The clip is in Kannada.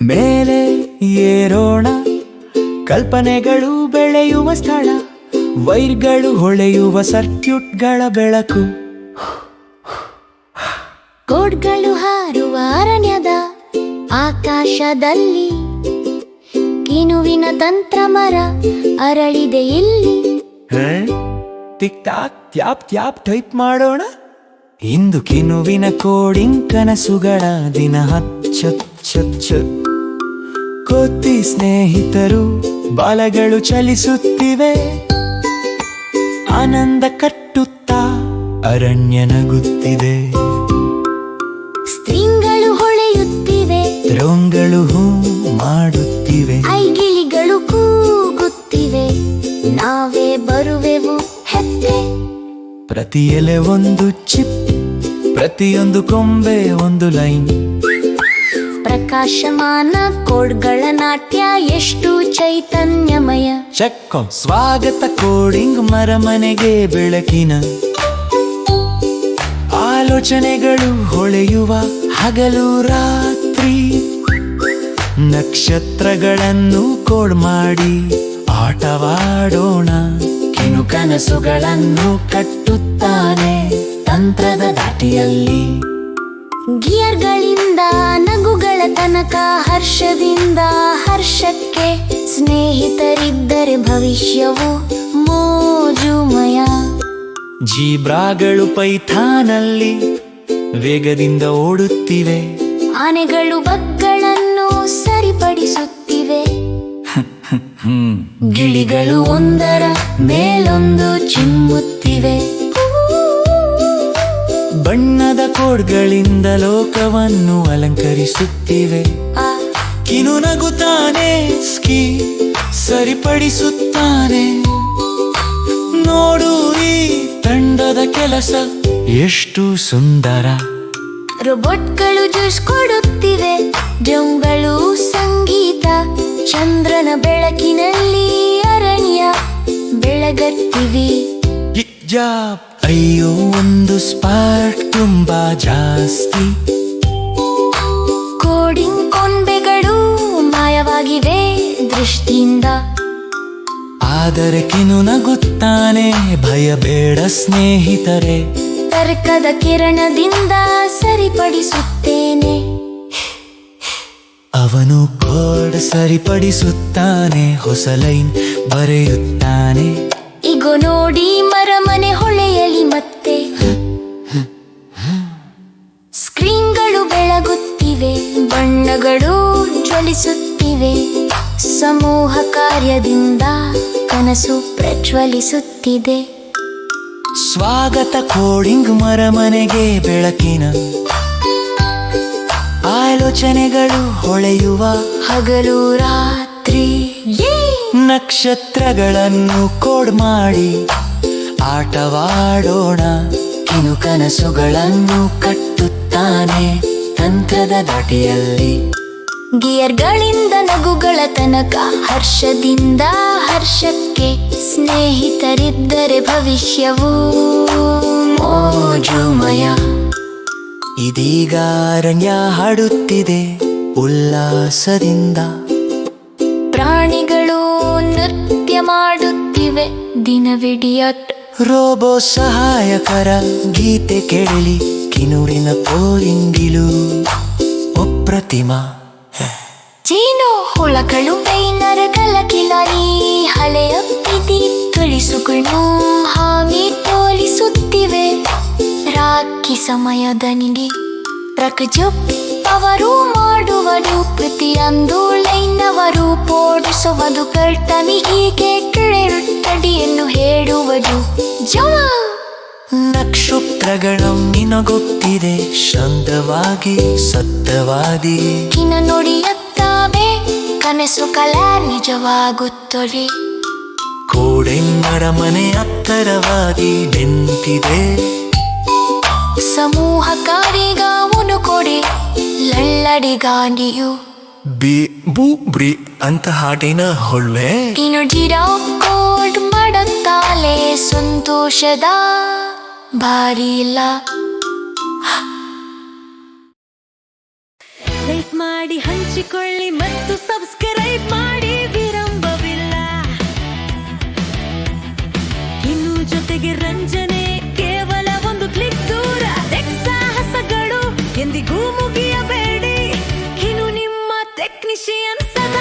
ಮೇಲೆ ಏರೋಣ, ಕಲ್ಪನೆಗಳು ಬೆಳೆಯುವ ಸ್ಥಳ, ವೈರ್ಗಳು ಹೊಳೆಯುವ ಸರ್ಕ್ಯೂಟ್ಗಳ ಬೆಳಕು, ಕೋಡ್ಗಳು ಹಾರುವ ಅರಣ್ಯದ ಆಕಾಶದಲ್ಲಿ, ಕಿನುವಿನ ತಂತ್ರ ಮರ ಅರಳಿದೆ ಇಲ್ಲಿ. Tick talk tap tap type ಮಾಡೋಣ. ಇಂದು ಕಿನುವಿನ ಕೋಡಿಂಗ್ ಕನಸುಗಳ ದಿನ. ಹಚ್ಚ ಕೋತಿ ಸ್ನೇಹಿತರು ಬಾಲಗಳು ಚಲಿಸುತ್ತಿವೆ, ಆನಂದ ಕಟ್ಟುತ್ತಾ ಅರಣ್ಯ ನಗುತ್ತಿದೆ. ಸ್ಟ್ರಿಂಗ್ಗಳು ಹೊಳೆಯುತ್ತಿವೆ, ರೋಂಗಳು ಹೂ ಮಾಡುತ್ತಿವೆ, ಐಗಿಳಿಗಳು ಕೂಗುತ್ತಿವೆ, ನಾವೇ ಬರುವೆವು ಹೆಜ್ಜೆ. ಪ್ರತಿ ಎಲೆ ಒಂದು ಚಿಪ್, ಪ್ರತಿಯೊಂದು ಕೊಂಬೆ ಒಂದು ಲೈನ್, ಪ್ರಕಾಶಮಾನ ಕೋಡ್ಗಳ ನಾಟ್ಯ ಎಷ್ಟು ಚೈತನ್ಯಮಯ. ಚಕ್ಕೋ ಸ್ವಾಗತ ಕೋಡಿಂಗ್ ಮರಮನೆಗೆ ಬೆಳಕಿನ ಆಲೋಚನೆಗಳು ಹೊಳೆಯುವ ಹಗಲು ರಾತ್ರಿ. ನಕ್ಷತ್ರಗಳನ್ನು ಕೋಡ್ ಮಾಡಿ ಆಟವಾಡೋಣ, ಕಿನು ಕನಸುಗಳನ್ನು ಕಟ್ಟುತ್ತಾನೆ ತಂತ್ರದ ದಾಟಿಯಲ್ಲಿ. ಗಿಯರ್ಗಳಿಂದ ನಗುಗಳ ತನಕ, ಹರ್ಷದಿಂದ ಹರ್ಷಕ್ಕೆ, ಸ್ನೇಹಿತರಿದ್ದರೆ ಭವಿಷ್ಯವು ಮೋಜುಮಯ. ಜೀಬ್ರಾಗಳು ಪೈಥಾನಲ್ಲಿ ವೇಗದಿಂದ ಓಡುತ್ತಿವೆ, ಆನೆಗಳು ಬಗ್ಗಳನ್ನು ಸರಿಪಡಿಸುತ್ತಿವೆ, ಗಿಳಿಗಳು ಒಂದರ ಮೇಲೊಂದು ಚಿಮ್ಮುತ್ತಿವೆ. ಬಣ್ಣದ ಕೋಡ್ಗಳಿಂದ ಲೋಕವನ್ನು ಅಲಂಕರಿಸುತ್ತಿವೆ. ಕಿನು ನಗುತ್ತಾನೆ, ಸ್ಕೀ ಸರಿಪಡಿಸುತ್ತಾನೆ. ನೋಡು ಈ ತಂಡದ ಕೆಲಸ ಎಷ್ಟು ಸುಂದರ. ರೋಬೋಟ್ಗಳು ಜ್ಯೂಸ್ ಕೊಡುತ್ತಿವೆ, ಡ್ರಮ್ಗಳು ಸಂಗೀತ, ಚಂದ್ರನ ಬೆಳಕಿನಲ್ಲಿ ಅರಣ್ಯ ಬೆಳಗತ್ತಿವಿ. ಜಾಬ್ ಅಯ್ಯೋ ಒಂದು ಸ್ಪಾರ್ಕ್ ತುಂಬಾ ಜಾಸ್ತಿ. ಕೋಡಿಂಗ್ ಕೊಂಬೆಗಳು ಮಾಯವಾಗಿವೆ ದೃಷ್ಟಿಯಿಂದ, ಆದರೆ ಕಿನು ನಗುತ್ತಾನೆ, ಭಯ ಬೇಡ ಸ್ನೇಹಿತರೆ. ತರ್ಕದ ಕಿರಣದಿಂದ ಸರಿಪಡಿಸುತ್ತೇನೆ. ಅವನು ಕೋಡ್ ಸರಿಪಡಿಸುತ್ತಾನೆ, ಹೊಸ ಲೈನ್ ಬರೆಯುತ್ತಾನೆ. ಈಗ ನೋಡಿ ಮರಮನೆ ಹೊಳೆಯಲಿ ಮತ್ತೆ, ಸ್ಕ್ರೀನ್ಗಳು ಬೆಳಗುತ್ತಿವೆ, ಬಣ್ಣಗಳು ಜ್ವಲಿಸುತ್ತಿವೆ, ಸಮೂಹ ಕಾರ್ಯದಿಂದ ಕನಸು ಪ್ರಜ್ವಲಿಸುತ್ತಿದೆ. ಸ್ವಾಗತ ಕೋಡಿಂಗ್ ಮರಮನೆಗೆ ಬೆಳಕಿನ ಆಲೋಚನೆಗಳು ಹೊಳೆಯುವ ಹಗಲು ರಾತ್ರಿ. ನಕ್ಷತ್ರಗಳನ್ನು ಕೋಡ್ ಮಾಡಿ ಆಟವಾಡೋಣ, ಕಿನು ಕನಸುಗಳನ್ನು ಕಟ್ಟುತ್ತಾನೆ ತಂತ್ರದ ದಾಟಿಯಲ್ಲಿ. ಗಿಯರ್ಗಳಿಂದ ನಗುಗಳ ತನಕ, ಹರ್ಷದಿಂದ ಹರ್ಷಕ್ಕೆ, ಸ್ನೇಹಿತರಿದ್ದರೆ ಭವಿಷ್ಯವು ಮೋಜುಮಯ. ಇದೀಗ ಅರಣ್ಯ ಹಾಡುತ್ತಿದೆ ಉಲ್ಲಾಸದಿಂದ, ಪ್ರಾಣಿಗಳು ನೃತ್ಯ ಮಾಡುತ್ತಿವೆ ದಿನವಿಡಿಯಟ್. ರೋಬೋ ಸಹಾಯಕರ ಗೀತೆ ಕೇಳಿ, ಕಿನುವಿನ ಕೋರಿಂಗಿಲು ಅಪ್ರತಿಮ. ಚೀನೋ ಹುಳಗಳು ಬೈನರ ಕಲಕಿಲಾರಿ, ಹಳೆಯ ಪ್ರೀತಿ ತುಳಿಸುಗಳು ಹಾಗೆ ತೋಲಿಸುತ್ತಿವೆ. ರಾಖಿ ಸಮಯದ ನಿಧಿ ಪ್ರಕಜಪ್ ಅವರು ಮಾಡುವರು, ಪ್ರತಿಯೊಂದು ಲೈನವರು ಪೋಡಿಸುವುದು, ಕರ್ತನಿ ಹೀಗೆ ಕೆಳೆರುತ್ತಡಿಯನ್ನು ಹೇಳುವುದು. ಜವ ನಕ್ಷತ್ರಗಳು ನಿನಗೊತ್ತಿದೆ, ಶಾಂತವಾಗಿ ಸತ್ಯವಾದಿ. ಕಿನ ನುಡಿಯುತ್ತವೆ, ಕನಸು ಕಲಾ ನಿಜವಾಗುತ್ತದೆ. ಕೋಡೆಂಗರ ಮನೆ ಹತ್ತರವಾಗಿ ನಿಂತಿದೆ, ಸಮೂಹ ಕಾರಿಗಾವನು ಕೊಡೆ ಲಳ್ಳಡಿಗಾಂಡಿಯು. ಬಿ ಬೂ ಬ್ರಿ ಅಂತ ಹಾಡಿನ ಹೊಳ್ವೆ. ಇನ್ನು ಜಿರಾವ್ ಕೋಡ್ ಮಾಡುತ್ತಾಲೆ, ಸಂತೋಷದ ಬಾರಿಲ್ಲ. ಲೈಕ್ ಮಾಡಿ ಹಂಚಿಕೊಳ್ಳಿ ಮತ್ತು ಸಬ್ಸ್ಕ್ರೈಬ್ ಮಾಡಿ ವಿಳಂಬವಿಲ್ಲ ಇನ್ನು ಜೊತೆಗೆ ರಂಜನೆ